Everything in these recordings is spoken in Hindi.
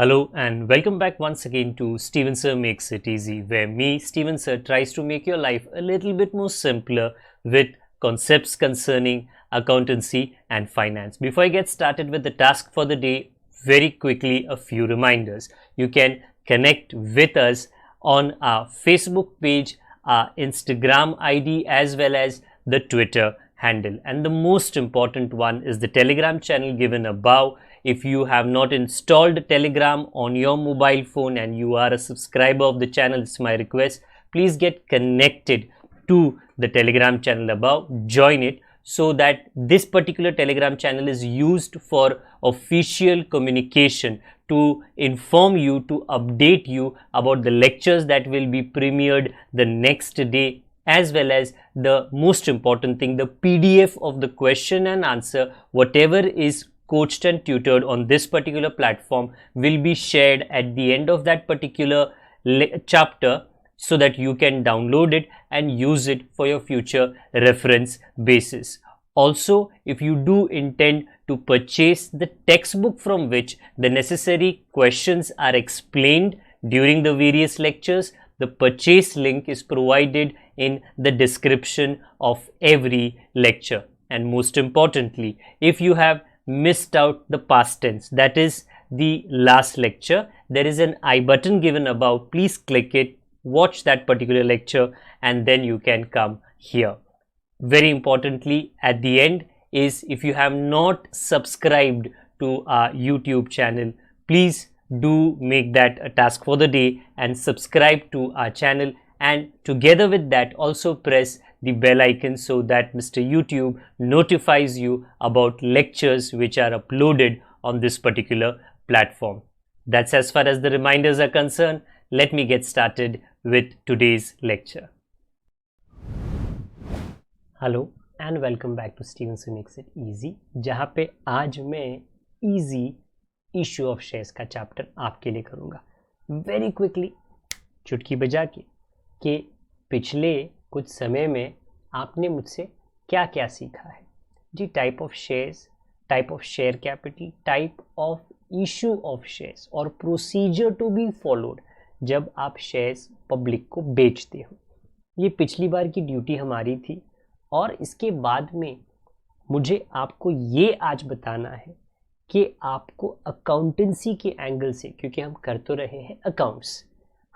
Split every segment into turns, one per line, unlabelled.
Hello and welcome back once again to Steven Sir Makes It Easy, where me, Steven Sir, tries to make your life a little bit more simpler with concepts concerning accountancy and finance. Before I get started with the task for the day, very quickly a few reminders. You can connect with us on our Facebook page, our Instagram ID, as well as the Twitter handle. And the most important one is the Telegram channel given above. If you have not installed Telegram on your mobile phone and you are a subscriber of the channel, it's my request, please get connected to the Telegram channel above, join it, so that this particular Telegram channel is used for official communication, to inform you, to update you about the lectures that will be premiered the next day, as well as the most important thing, the PDF of the question and answer, whatever is coached and tutored on this particular platform, will be shared at the end of that particular chapter, so that you can download it and use it for your future reference basis. Also, if you do intend to purchase the textbook from which the necessary questions are explained during the various lectures, the purchase link is provided in the description of every lecture. And most importantly, if you have missed out the past tense, that is the last lecture, there is an I button given above. Please click it, watch that particular lecture, and then you can come here. Very importantly, at the end is, if you have not subscribed to our YouTube channel, please do make that a task for the day and subscribe to our channel, and together with that also press the bell icon so that Mr. YouTube notifies you about lectures which are uploaded on this particular platform. That's as far as the reminders are concerned. Let me get started with today's lecture. Hello and welcome back to Steven Sir Makes It Easy, जहाँ पे आज मैं easy issue of shares का चैप्टर आपके लिए करूँगा. वेरी क्विकली चुटकी बजा के कि पिछले कुछ समय में आपने मुझसे क्या क्या सीखा है जी. Type of shares, type of share capital, type of issue of shares और प्रोसीजर टू बी फॉलोड जब आप शेयर्स पब्लिक को बेचते हो. ये पिछली बार की ड्यूटी हमारी थी, और इसके बाद में मुझे आपको ये आज बताना है कि आपको अकाउंटेंसी के एंगल से, क्योंकि हम कर तो रहे हैं अकाउंट्स,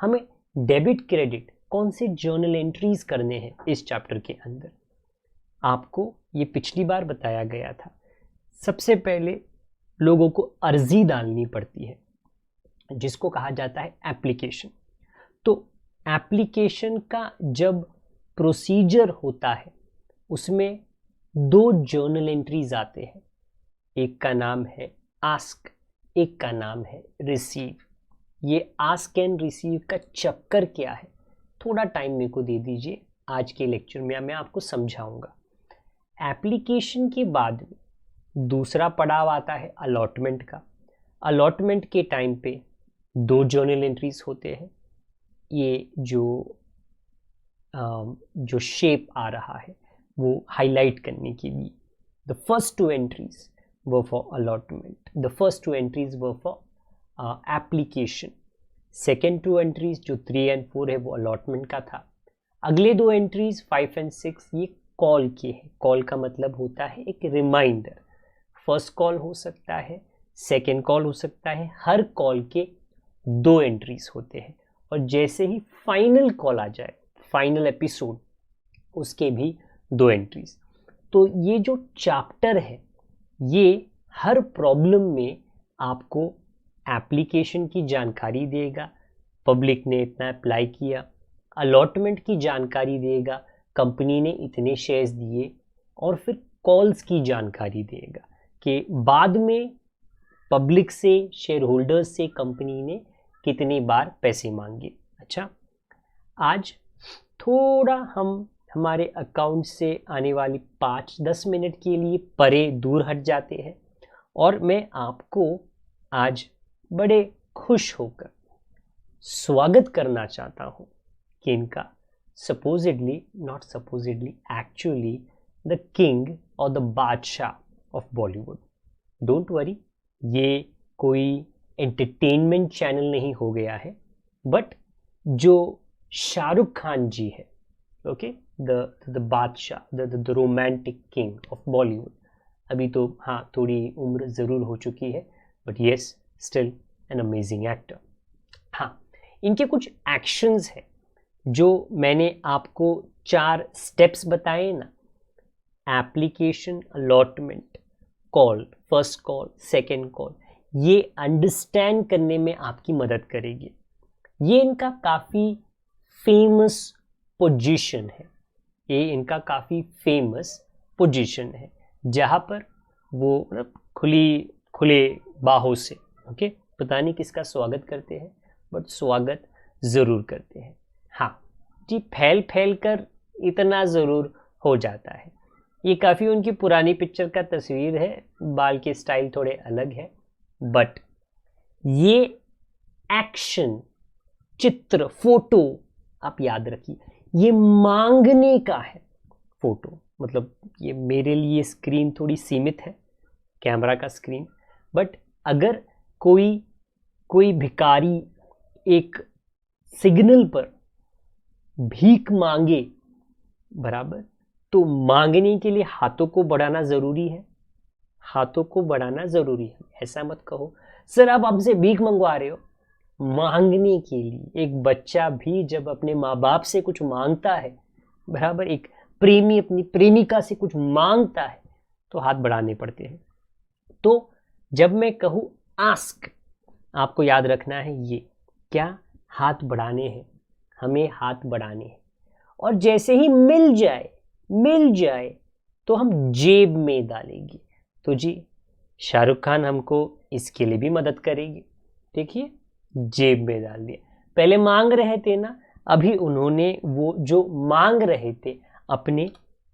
हमें डेबिट क्रेडिट कौन से जर्नल एंट्रीज करने हैं इस चैप्टर के अंदर. आपको ये पिछली बार बताया गया था. सबसे पहले लोगों को अर्जी डालनी पड़ती है, जिसको कहा जाता है एप्लीकेशन. तो एप्लीकेशन का जब प्रोसीजर होता है, उसमें दो जर्नल एंट्रीज आते हैं. एक का नाम है आस्क, एक का नाम है रिसीव. ये आस्क एंड रिसीव का चक्कर क्या है, थोड़ा टाइम मेरे को दे दीजिए, आज के लेक्चर में मैं आपको समझाऊंगा. एप्लीकेशन के बाद दूसरा पड़ाव आता है अलॉटमेंट का. अलॉटमेंट के टाइम पे दो जर्नल एंट्रीज होते हैं. ये जो शेप आ रहा है वो हाईलाइट करने के लिए. The first to entries were for allotment, the first to entries were for application. Second to entries जो 3 और 4 है वो अलॉटमेंट का था. अगले दो एंट्रीज 5 और 6 ये कॉल के हैं. कॉल का मतलब होता है एक रिमाइंडर. फर्स्ट कॉल हो सकता है, सेकेंड कॉल हो सकता है. हर कॉल के दो एंट्रीज होते हैं, और जैसे ही फाइनल कॉल आ जाए, फाइनल एपिसोड, उसके भी दो एंट्रीज. तो ये जो चैप्टर है ये हर प्रॉब्लम में आपको एप्लीकेशन की जानकारी देगा, पब्लिक ने इतना अप्लाई किया. अलॉटमेंट की जानकारी देगा, कंपनी ने इतने शेयर्स दिए. और फिर कॉल्स की जानकारी देगा कि बाद में पब्लिक से, शेयर होल्डर्स से कंपनी ने कितनी बार पैसे मांगे. अच्छा, आज थोड़ा हम हमारे अकाउंट से आने वाली 5-10 मिनट के लिए परे दूर हट जाते हैं, और मैं आपको आज बड़े खुश होकर स्वागत करना चाहता हूँ कि इनका supposedly, not supposedly, actually the king or the बादशाह of Bollywood. Don't worry, ये कोई एंटरटेनमेंट चैनल नहीं हो गया है, बट जो शाहरुख खान जी है, ओके, द बादशाह, the romantic king of Bollywood, अभी तो हाँ थोड़ी उम्र ज़रूर हो चुकी है, but yes still an amazing actor. हाँ, इनके कुछ एक्शंस हैं जो मैंने आपको 4 स्टेप्स बताए ना, application, allotment, call, first call, second call, ये अंडरस्टैंड करने में आपकी मदद करेगी। ये इनका काफ़ी फेमस पोजीशन है, ये इनका काफ़ी फेमस पोजीशन है जहाँ पर वो मतलब खुले बाहों से, ओके, पता नहीं किसका स्वागत करते हैं, बट स्वागत ज़रूर करते हैं। हाँ जी, फैल कर इतना ज़रूर हो जाता है। ये काफ़ी उनकी पुरानी पिक्चर का तस्वीर है, बाल के स्टाइल थोड़े अलग है, बट ये एक्शन, चित्र, फोटो आप याद रखिए, ये मांगने का है फोटो। मतलब ये मेरे लिए स्क्रीन थोड़ी सीमित है, कैमरा का स्क्रीन, बट अगर कोई भिखारी एक सिग्नल पर भीख मांगे, बराबर, तो मांगने के लिए हाथों को बढ़ाना ज़रूरी है, हाथों को बढ़ाना ज़रूरी है। ऐसा मत कहो सर आप हमसे भीख मंगवा रहे हो, मांगने के लिए। एक बच्चा भी जब अपने माँ बाप से कुछ मांगता है, बराबर, एक प्रेमी अपनी प्रेमिका से कुछ मांगता है, तो हाथ बढ़ाने पड़ते हैं। तो जब मैं कहूँ आस्क, आपको याद रखना है ये क्या, हाथ बढ़ाने हैं, हमें हाथ बढ़ाने हैं। और जैसे ही मिल जाए तो हम जेब में डालेंगे। तो जी शाहरुख खान हमको इसके लिए भी मदद करेगी। देखिए, जेब में डाल दिया, पहले मांग रहे थे ना, अभी उन्होंने वो जो मांग रहे थे अपने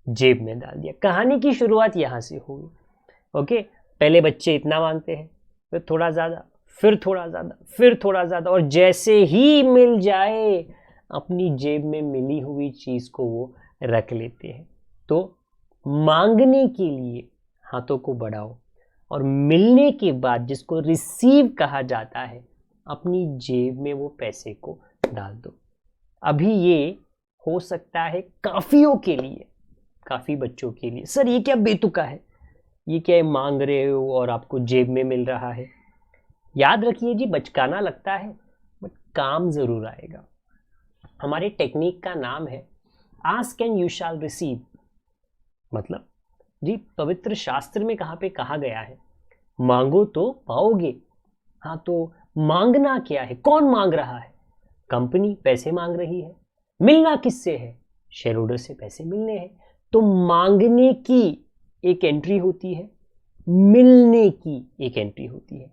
जेब में डाल दिया। कहानी की शुरुआत यहाँ से हुई, ओके। पहले बच्चे इतना मांगते हैं, फिर थोड़ा ज़्यादा, फिर थोड़ा ज़्यादा, फिर थोड़ा ज़्यादा, और जैसे ही मिल जाए अपनी जेब में मिली हुई चीज़ को वो रख लेते हैं। तो मांगने के लिए हाथों को बढ़ाओ, और मिलने के बाद जिसको रिसीव कहा जाता है, अपनी जेब में वो पैसे को डाल दो। अभी ये हो सकता है काफियों के लिए, काफ़ी बच्चों के लिए, सर ये क्या बेतुका है, ये क्या मांग रहे हो और आपको जेब में मिल रहा है। याद रखिए जी, बचकाना लगता है बट काम ज़रूर आएगा। हमारे टेक्निक का नाम है ask and you shall receive. मतलब जी, पवित्र शास्त्र में कहाँ पे कहा गया है, मांगो तो पाओगे। हाँ, तो मांगना क्या है, कौन मांग रहा है, कंपनी पैसे मांग रही है। मिलना किससे है, शेयर होल्डर से पैसे मिलने हैं। तो मांगने की एक एंट्री होती है, मिलने की एक एंट्री होती है।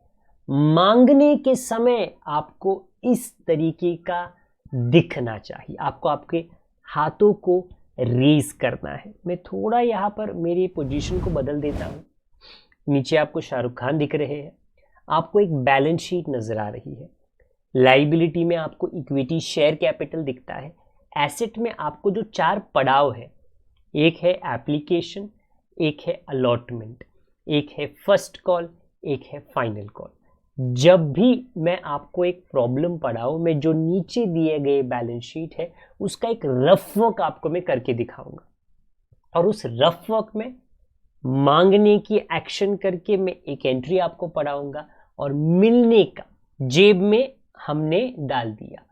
मांगने के समय आपको इस तरीके का दिखना चाहिए, आपको आपके हाथों को रेज करना है। मैं थोड़ा यहाँ पर मेरी पोजीशन को बदल देता हूँ। नीचे आपको शाहरुख खान दिख रहे हैं, आपको एक बैलेंस शीट नजर आ रही है, लाइबिलिटी में आपको इक्विटी शेयर कैपिटल दिखता है, एसेट में आपको जो 4 पड़ाव है, एक है एप्लीकेशन, एक है अलॉटमेंट, एक है फर्स्ट कॉल, एक है फाइनल कॉल। जब भी मैं आपको एक प्रॉब्लम पढ़ाऊं, मैं जो नीचे दिए गए बैलेंस शीट है उसका एक रफ वर्क आपको मैं करके दिखाऊंगा, और उस रफ वर्क में मांगने की एक्शन करके मैं एक एंट्री आपको पढ़ाऊंगा, और मिलने का जेब में हमने डाल दिया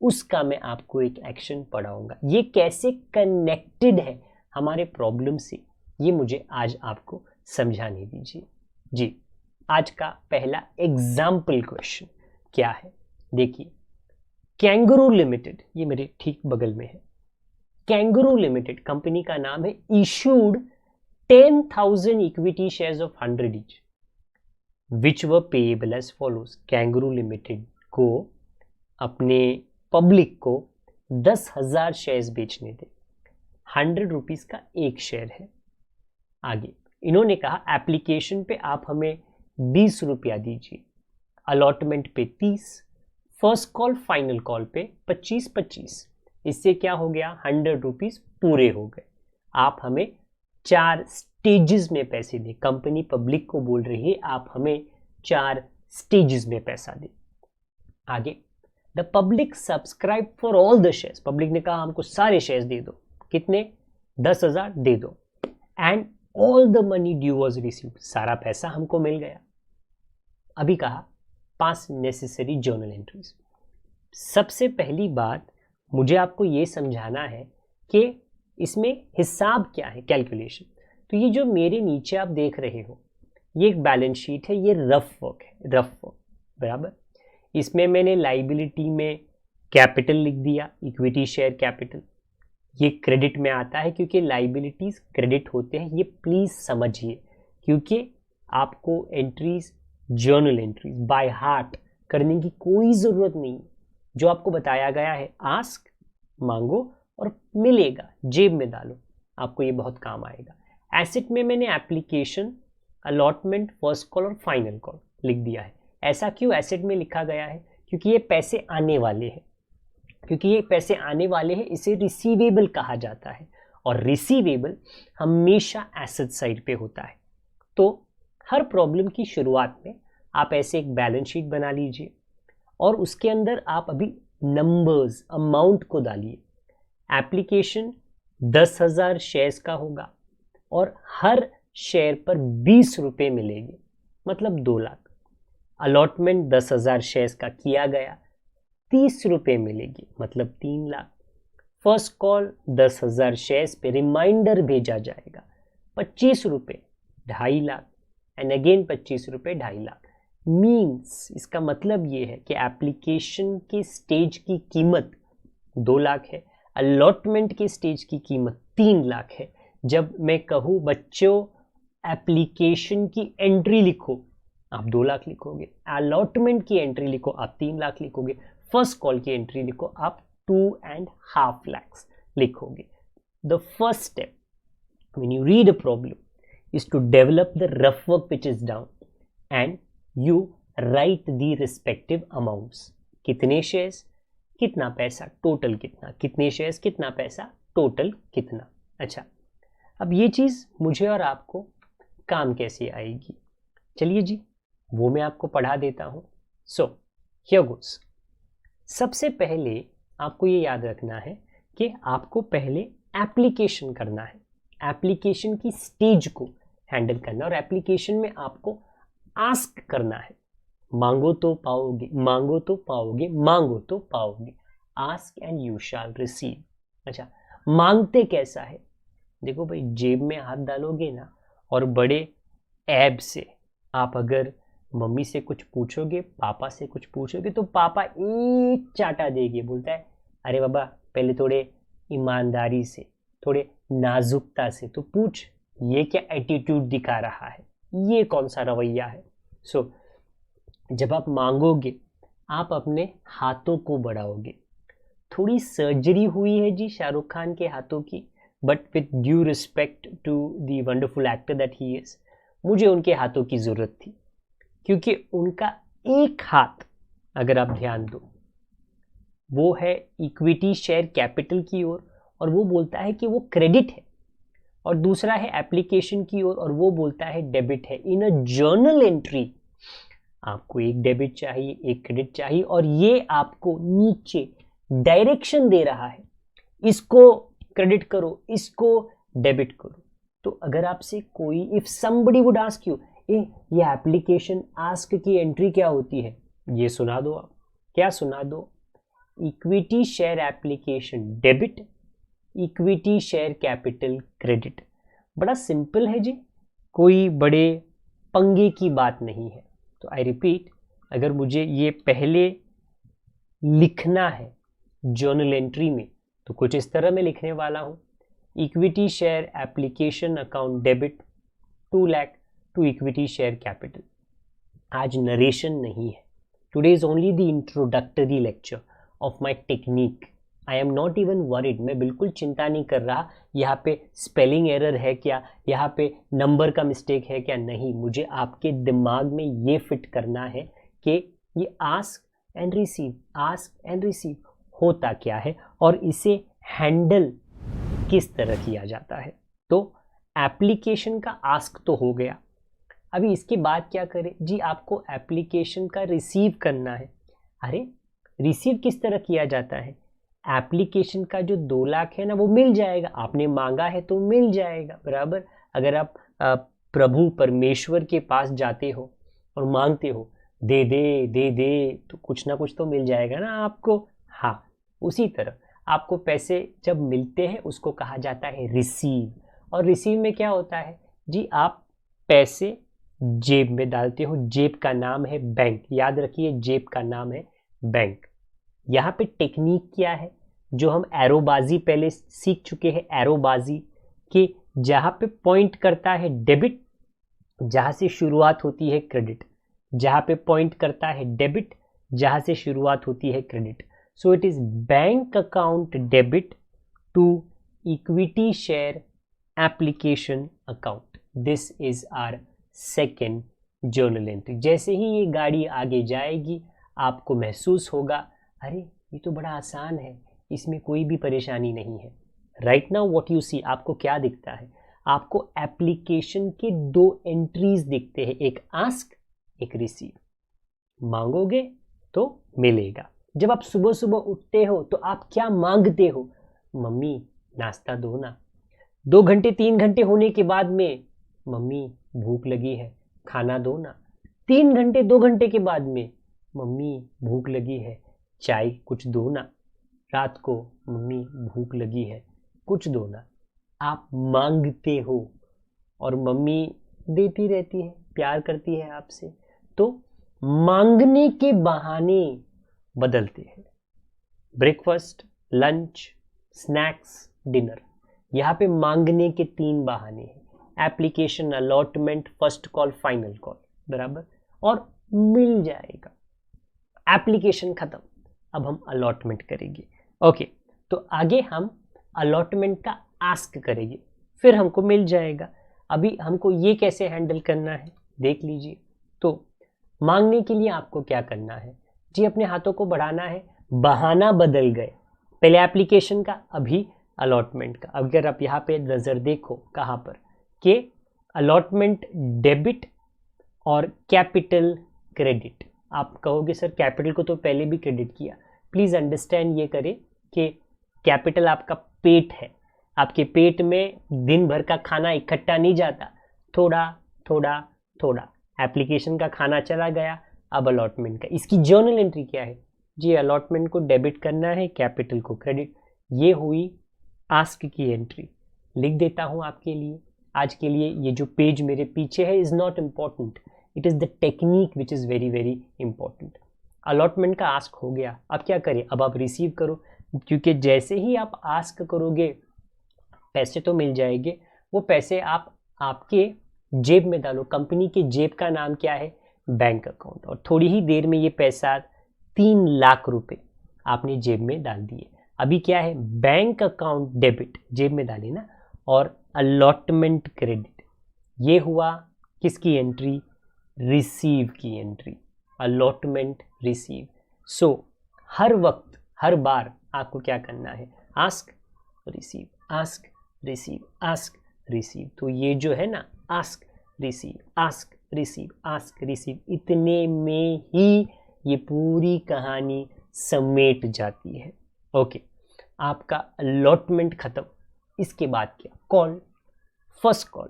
उसका मैं आपको एक एक्शन पढ़ाऊंगा। ये कैसे कनेक्टेड है हमारे प्रॉब्लम से, ये मुझे आज आपको समझाने दीजिए। जी, आज का पहला एग्जाम्पल क्वेश्चन क्या है, देखिए, कैंगरू लिमिटेड, ये मेरे ठीक बगल में है, कैंगरू लिमिटेड कंपनी का नाम है, issued 10,000 equity shares of 100 each which were payable as follows. Kangaroo limited को अपने पब्लिक को 10,000 शेयर्स बेचने थे, 100 रुपीज का एक शेयर है। आगे इन्होंने कहा एप्लीकेशन पे आप हमें 20 रुपया दीजिए, अलॉटमेंट पे 30, फर्स्ट कॉल फाइनल कॉल पे 25-25। इससे क्या हो गया, 100 रुपीज पूरे हो गए। आप हमें 4 स्टेजेस में पैसे दें। कंपनी पब्लिक को बोल रही है आप हमें 4
स्टेजेस में पैसा दे। आगे, the public subscribe for all the shares, public ने कहा हमको सारे शेयर्स दे दो, कितने, 10,000 दे दो, and all the money due was received, सारा पैसा हमको मिल गया। अभी कहा पास नेसेसरी जर्नल एंट्रीज। सबसे पहली बात मुझे आपको ये समझाना है कि इसमें हिसाब क्या है, कैलकुलेशन। तो ये जो मेरे नीचे आप देख रहे हो ये एक बैलेंस शीट है, ये रफ वर्क है, रफ वर्क बराबर। इसमें मैंने लाइबिलिटी में कैपिटल लिख दिया, इक्विटी शेयर कैपिटल। ये क्रेडिट में आता है क्योंकि लाइबिलिटीज क्रेडिट होते हैं, ये प्लीज समझिए, क्योंकि आपको entries, journal entries by heart करने की कोई ज़रूरत नहीं। जो आपको बताया गया है, आस्क, मांगो और मिलेगा, जेब में डालो, आपको ये बहुत काम आएगा। एसेट में मैंने एप्लीकेशन, अलॉटमेंट, फर्स्ट कॉल और फाइनल कॉल लिख दिया है। ऐसा क्यों एसेट में लिखा गया है? क्योंकि ये पैसे आने वाले हैं, क्योंकि ये पैसे आने वाले हैं, इसे रिसीवेबल कहा जाता है, और रिसीवेबल हमेशा एसेट साइड पे होता है। तो हर प्रॉब्लम की शुरुआत में आप ऐसे एक बैलेंस शीट बना लीजिए और उसके अंदर आप अभी नंबर्स, अमाउंट को डालिए। एप्लीकेशन 10,000 शेयर्स का होगा और हर शेयर पर 20 रुपये मिलेंगे, मतलब 2 लाख। अलॉटमेंट 10,000 शेयर्स का किया गया, 30 रुपये मिलेगी, मतलब 3 लाख। फर्स्ट कॉल 10,000 शेयर्स पे रिमाइंडर भेजा जाएगा, 25 रुपये, 2.5 लाख, एंड अगेन 25 रुपये, 2.5 लाख। मीन्स इसका मतलब ये है कि एप्लीकेशन के स्टेज की कीमत 2 लाख है, अलॉटमेंट के स्टेज की कीमत 3 लाख है। जब मैं कहूँ बच्चों एप्लीकेशन की एंट्री लिखो, आप 2 लाख लिखोगे, अलॉटमेंट की एंट्री लिखो आप 3 लाख लिखोगे, फर्स्ट कॉल की एंट्री लिखो आप 2.5 lakhs लिखोगे। The first step when you read a problem is to develop the rough work which is down and you write the respective amounts। कितने शेयर्स, कितना पैसा, टोटल कितना, कितने शेयर्स, कितना पैसा, टोटल कितना। अच्छा, अब ये चीज़ मुझे और आपको काम कैसे आएगी, चलिए जी वो मैं आपको पढ़ा देता हूँ। सो हियर गोस। सबसे पहले आपको ये याद रखना है कि आपको पहले एप्लीकेशन करना है, एप्लीकेशन की स्टेज को हैंडल करना, और एप्लीकेशन में आपको आस्क करना है। मांगो तो पाओगे, मांगो तो पाओगे, मांगो तो पाओगे, ask and you shall receive. अच्छा, मांगते कैसा है, देखो भाई जेब में हाथ डालोगे ना, और बड़े ऐब से आप अगर मम्मी से कुछ पूछोगे, पापा से कुछ पूछोगे, तो पापा एक चाटा देंगे, बोलता है अरे बाबा पहले थोड़े ईमानदारी से, थोड़े नाजुकता से तो पूछ, ये क्या एटीट्यूड दिखा रहा है, ये कौन सा रवैया है। सो जब आप मांगोगे आप अपने हाथों को बढ़ाओगे। थोड़ी सर्जरी हुई है जी शाहरुख खान के हाथों की, but with due respect to the wonderful actor that he is, मुझे उनके हाथों की ज़रूरत थी, क्योंकि उनका एक हाथ अगर आप ध्यान दो वो है इक्विटी शेयर कैपिटल की ओर, और वो बोलता है कि वो क्रेडिट है, और दूसरा है एप्लीकेशन की ओर और वो बोलता है डेबिट है। इन अ जर्नल एंट्री आपको एक डेबिट चाहिए, एक क्रेडिट चाहिए, और ये आपको नीचे डायरेक्शन दे रहा है, इसको क्रेडिट करो, इसको डेबिट करो। तो अगर आपसे कोई, if somebody would ask you ये एप्लीकेशन आस्क की एंट्री क्या होती है, ये सुना दो आप, क्या सुना दो, equity share application debit, equity share capital credit. बड़ा सिंपल है जी, कोई बड़े पंगे की बात नहीं है। तो आई रिपीट, अगर मुझे ये पहले लिखना है जर्नल एंट्री में तो कुछ इस तरह मैं लिखने वाला हूँ, equity share application account debit 2 lakh to equity share capital. आज नरेशन नहीं है, today is only the introductory lecture of my technique. I am not even worried, मैं बिल्कुल चिंता नहीं कर रहा यहाँ पे स्पेलिंग एरर है क्या, यहाँ पे नंबर का मिस्टेक है क्या, नहीं। मुझे आपके दिमाग में ये फिट करना है कि ये ask and receive, ask and receive होता क्या है और इसे हैंडल किस तरह किया जाता है। तो एप्लीकेशन का आस्क तो हो गया, अभी इसके बाद क्या करें जी, आपको एप्लीकेशन का रिसीव करना है। अरे रिसीव किस तरह किया जाता है? एप्लीकेशन का जो 2 लाख है ना वो मिल जाएगा, आपने मांगा है तो मिल जाएगा, बराबर। अगर आप प्रभु परमेश्वर के पास जाते हो और मांगते हो दे दे दे दे, तो कुछ ना कुछ तो मिल जाएगा ना आपको। हाँ, उसी तरह आपको पैसे जब मिलते हैं उसको कहा जाता है रिसीव। और रिसीव में क्या होता है जी, आप पैसे जेब में डालते हो, जेब का नाम है बैंक, याद रखिए जेब का नाम है बैंक। यहाँ पे टेक्निक क्या है, जो हम एरोबाजी पहले सीख चुके हैं, एरोबाजी कि जहाँ पे पॉइंट करता है डेबिट, जहाँ से शुरुआत होती है क्रेडिट, जहाँ पे पॉइंट करता है डेबिट, जहाँ से शुरुआत होती है credit. So it is bank account debit to equity share application account. This is our second journal entry. जैसे ही ये गाड़ी आगे जाएगी आपको महसूस होगा अरे ये तो बड़ा आसान है, इसमें कोई भी परेशानी नहीं है। Right now what you see, आपको क्या दिखता है? आपको एप्लीकेशन के 2 एंट्रीज दिखते हैं, एक आस्क एक रिसीव। मांगोगे तो मिलेगा। जब आप सुबह सुबह उठते हो तो आप क्या मांगते हो? मम्मी नाश्ता दो ना। 2 घंटे 3 घंटे होने के बाद में मम्मी भूख लगी है, खाना दो ना। 3 घंटे 2 घंटे के बाद में मम्मी भूख लगी है, चाय कुछ दो ना। रात को मम्मी भूख लगी है, कुछ दो ना। आप मांगते हो और मम्मी देती रहती है, प्यार करती है आपसे। तो मांगने के बहाने बदलते हैं। ब्रेकफास्ट, लंच, स्नैक्स, डिनर, यहाँ पे मांगने के 3 बहाने हैं। Application, allotment, first call, final call, बराबर। और मिल जाएगा। एप्लीकेशन खत्म, अब हम अलॉटमेंट करेंगे। ओके, तो आगे हम अलॉटमेंट का आस्क करेंगे, फिर हमको मिल जाएगा। अभी हमको ये कैसे हैंडल करना है देख लीजिए। तो मांगने के लिए आपको क्या करना है जी, अपने हाथों को बढ़ाना है। बहाना बदल गए, पहले एप्लीकेशन का, अभी अलॉटमेंट का। अगर आप यहाँ पे नजर देखो कहाँ पर कि अलॉटमेंट डेबिट और कैपिटल क्रेडिट। आप कहोगे सर कैपिटल को तो पहले भी क्रेडिट किया। प्लीज अंडरस्टैंड ये करें कि कैपिटल आपका पेट है, आपके पेट में दिन भर का खाना इकट्ठा नहीं जाता, थोड़ा थोड़ा थोड़ा। एप्लीकेशन का खाना चला गया, अब अलॉटमेंट का। इसकी जर्नल एंट्री क्या है जी, अलॉटमेंट को डेबिट करना है, कैपिटल को क्रेडिट। ये हुई आस्क की एंट्री। लिख देता हूँ आपके लिए। आज के लिए ये जो पेज मेरे पीछे है is not important, it is the technique which is very very important. Allotment का आस्क हो गया, अब क्या करें, अब आप रिसीव करो। क्योंकि जैसे ही आप आस्क करोगे पैसे तो मिल जाएंगे, वो पैसे आप आपके जेब में डालो। कंपनी के जेब का नाम क्या है? Bank account. और थोड़ी ही देर में ये पैसा 3 लाख रुपए आपने जेब में डाल दिए। अभी क्या है, बैंक अकाउंट डेबिट जेब में डाले ना, और अलॉटमेंट क्रेडिट। ये हुआ किसकी एंट्री? रिसीव की एंट्री। Allotment receive. सो हर वक्त हर बार आपको क्या करना है? Ask receive, ask receive, ask receive. तो ये जो है ना, ask receive, ask receive, ask receive, इतने में ही ये पूरी कहानी समेट जाती है। ओके, आपका अलॉटमेंट खत्म। इसके बाद क्या? Call, first call.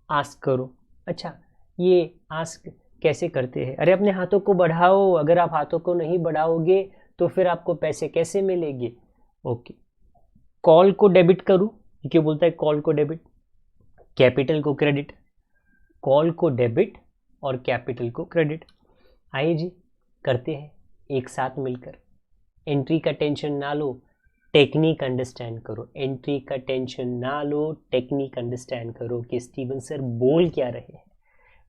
आस्क करो। अच्छा, ये आस्क कैसे करते हैं? अरे अपने हाथों को बढ़ाओ, अगर आप हाथों को नहीं बढ़ाओगे तो फिर आपको पैसे कैसे मिलेंगे? ओके, कॉल को डेबिट करूं, क्यों बोलता है कॉल को डेबिट, कैपिटल को क्रेडिट। कॉल को डेबिट और कैपिटल को क्रेडिट। आइए जी करते हैं एक साथ मिलकर। एंट्री का टेंशन ना लो, टेक्निक अंडरस्टैंड करो। एंट्री का टेंशन ना लो, टेक्निक अंडरस्टैंड करो कि स्टीवन सर बोल क्या रहे हैं।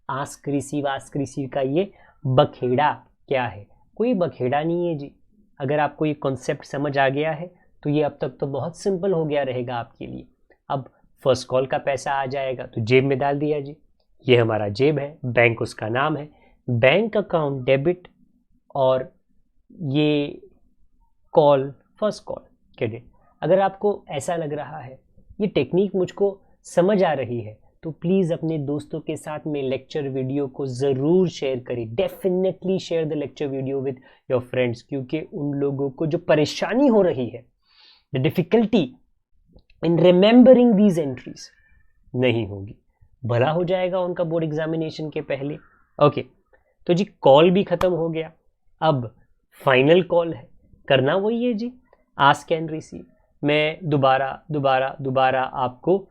आस्क रिसीव का ये बखेड़ा क्या है? कोई बखेड़ा नहीं है जी। अगर आपको ये कॉन्सेप्ट समझ आ गया है तो ये अब तक तो बहुत सिंपल हो गया रहेगा आपके लिए। अब फर्स्ट कॉल का पैसा आ जाएगा तो जेब में डाल दिया जी, ये हमारा जेब है, बैंक उसका नाम है, बैंक अकाउंट डेबिट, और ये कॉल फर्स्ट कॉल क्रेडिट। अगर आपको ऐसा लग रहा है ये टेक्निक मुझको समझ आ रही है, तो प्लीज़ अपने दोस्तों के साथ में लेक्चर वीडियो को ज़रूर शेयर करें. Definitely share the lecture video with your friends, क्योंकि उन लोगों को जो परेशानी हो रही है, the difficulty in remembering these entries, नहीं होगी. भला हो जाएगा उनका बोर्ड एग्जामिनेशन के पहले. ओके, तो जी कॉल भी ख़त्म हो गया. अब फाइनल कॉल है, करना वही है जी, आस्क एंड रिसीव. मैं दोबारा आपको,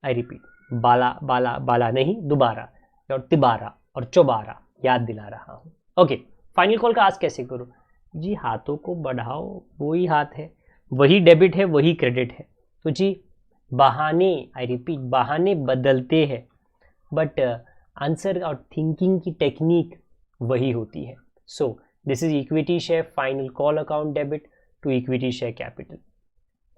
आई रिपीट, बाला नहीं, दोबारा और तिबारा और चौबारा याद दिला रहा हूँ. ओके, फाइनल कॉल का आस्क कैसे करो जी? हाथों को बढ़ाओ, वही हाथ है, वही डेबिट है, वही क्रेडिट है. तो जी बहाने, आई रिपीट, बहाने बदलते हैं, बट आंसर और थिंकिंग की टेक्निक वही होती है. So this is equity share final call account debit to equity share capital.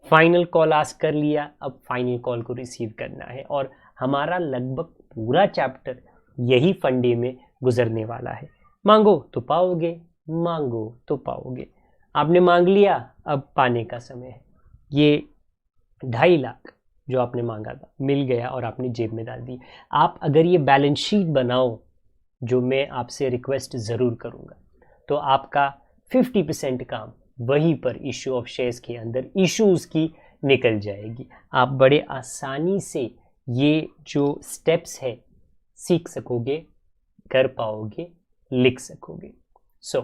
Final call ask कर लिया, अब फाइनल कॉल को रिसीव करना है. और हमारा लगभग पूरा चैप्टर यही फंडे में गुजरने वाला है. मांगो तो पाओगे, मांगो तो पाओगे. आपने मांग लिया, अब पाने का समय है. ये 2.5 लाख जो आपने मांगा था मिल गया और आपने जेब में डाल दी. आप अगर ये बैलेंस शीट बनाओ, जो मैं आपसे रिक्वेस्ट ज़रूर करूँगा, तो आपका 50% काम वहीं पर इशू ऑफ शेयर्स के अंदर इश्यूज़ की निकल जाएगी. आप बड़े आसानी से ये जो स्टेप्स है सीख सकोगे, कर पाओगे, लिख सकोगे. सो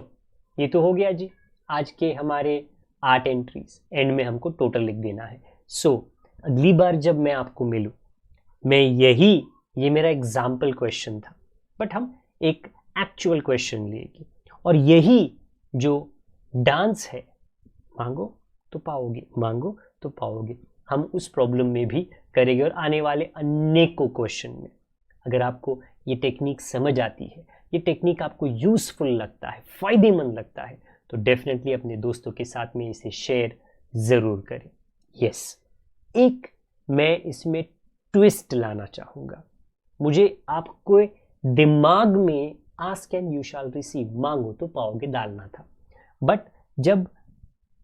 ये तो हो गया जी आज के हमारे 8 एंट्रीज. एंड में हमको टोटल लिख देना है. सो अगली बार जब मैं आपको मिलूँ, मैं ये मेरा एग्जाम्पल क्वेश्चन था, बट हम एक एक्चुअल क्वेश्चन लेंगे. और यही जो डांस है, मांगो तो पाओगे, मांगो तो पाओगे, हम उस प्रॉब्लम में भी करेंगे. और आने वाले अनेकों क्वेश्चन में अगर आपको ये टेक्निक समझ आती है, ये टेक्निक आपको यूजफुल लगता है, फ़ायदेमंद लगता है, तो डेफिनेटली अपने दोस्तों के साथ में इसे शेयर ज़रूर करें. यस, एक मैं इसमें ट्विस्ट लाना चाहूँगा. मुझे आपको दिमाग में ask and you shall receive, मांगो तो पाओगे, डालना था. बट जब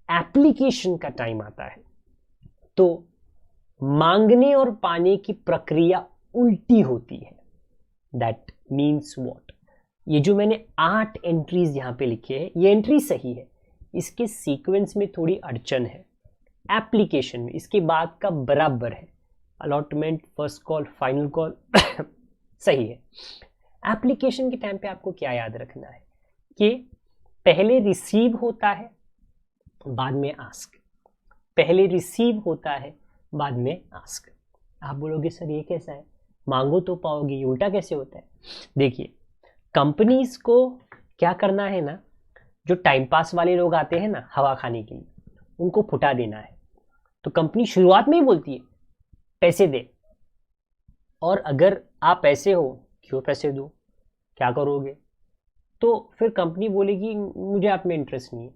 एप्लीकेशन का टाइम आता है तो मांगने और पाने की प्रक्रिया उल्टी होती है. That means what? ये जो मैंने 8 एंट्रीज यहाँ पे लिखे हैं, ये एंट्री सही है, इसके सीक्वेंस में थोड़ी अड़चन है. एप्लीकेशन में इसके बाद का बराबर है, allotment, first call, final call सही है. एप्लीकेशन के टाइम पे आपको क्या याद रखना है कि पहले रिसीव होता है, बाद में आस्क. पहले रिसीव होता है, बाद में आस्क. आप बोलोगे सर ये कैसा है, मांगो तो पाओगे, ये उल्टा कैसे होता है? देखिए, कंपनीज को क्या करना है ना, जो टाइम पास वाले लोग आते हैं ना हवा खाने के लिए, उनको फुटा देना है. तो कंपनी शुरुआत में ही बोलती है पैसे दे. और अगर आप ऐसे हो, क्यों पैसे दो, क्या करोगे? तो फिर कंपनी बोलेगी मुझे आप में इंटरेस्ट नहीं है.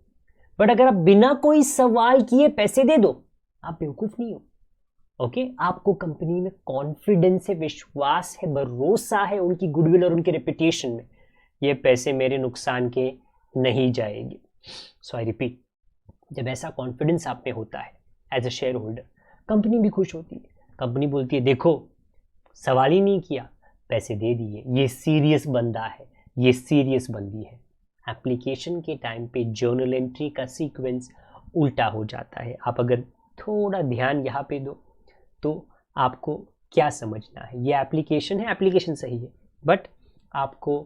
बट अगर आप बिना कोई सवाल किए पैसे दे दो, आप बेवकूफ़ नहीं हो. ओके, आपको कंपनी में कॉन्फिडेंस है, विश्वास है, भरोसा है उनकी गुडविल और उनके रेपुटेशन में. ये पैसे मेरे नुकसान के नहीं जाएंगे. सो आई रिपीट, जब ऐसा कॉन्फिडेंस आप में होता है as a shareholder, company भी खुश होती है. कंपनी बोलती है देखो, सवाल ही नहीं किया, पैसे दे दिए, ये सीरियस बंदा है, ये सीरियस बंदी है. एप्लीकेशन के टाइम पे जर्नल एंट्री का सीक्वेंस उल्टा हो जाता है. आप अगर थोड़ा ध्यान यहाँ पे दो तो आपको क्या समझना है. ये एप्लीकेशन है, एप्लीकेशन सही है, बट आपको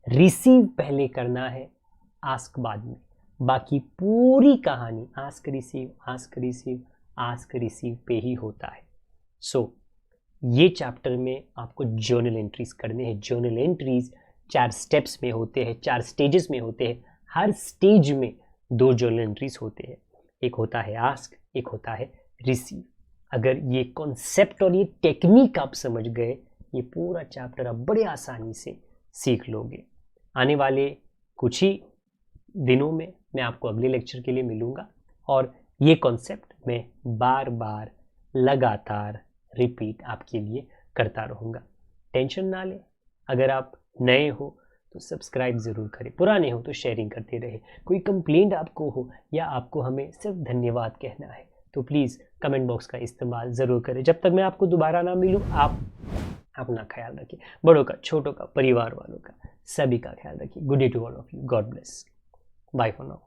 रिसीव पहले करना है, आस्क बाद में. बाकी पूरी कहानी ask receive, ask receive, ask receive पे ही होता है. सो ये चैप्टर में आपको जर्नल एंट्रीज करने हैं. जर्नल एंट्रीज 4 स्टेप्स में होते हैं, 4 स्टेजेस में होते हैं. हर स्टेज में 2 जर्नल एंट्रीज होते हैं. एक होता है आस्क, एक होता है रिसीव. अगर ये कॉन्सेप्ट और ये टेक्निक आप समझ गए, ये पूरा चैप्टर आप बड़े आसानी से सीख लोगे. आने वाले कुछ ही दिनों में मैं आपको अगले लेक्चर के लिए मिलूँगा और ये कॉन्सेप्ट मैं बार बार लगातार रिपीट आपके लिए करता रहूँगा. टेंशन ना लें. अगर आप नए हो तो सब्सक्राइब ज़रूर करें, पुराने हो तो शेयरिंग करते रहे. कोई कंप्लेंट आपको हो या आपको हमें सिर्फ धन्यवाद कहना है तो प्लीज़ कमेंट बॉक्स का इस्तेमाल ज़रूर करें। जब तक मैं आपको दोबारा ना मिलूँ, आप अपना ख्याल रखिए, बड़ों का, छोटों का, परिवार वालों का, सभी का ख्याल रखिए। Good day to all of you, God bless, bye for now.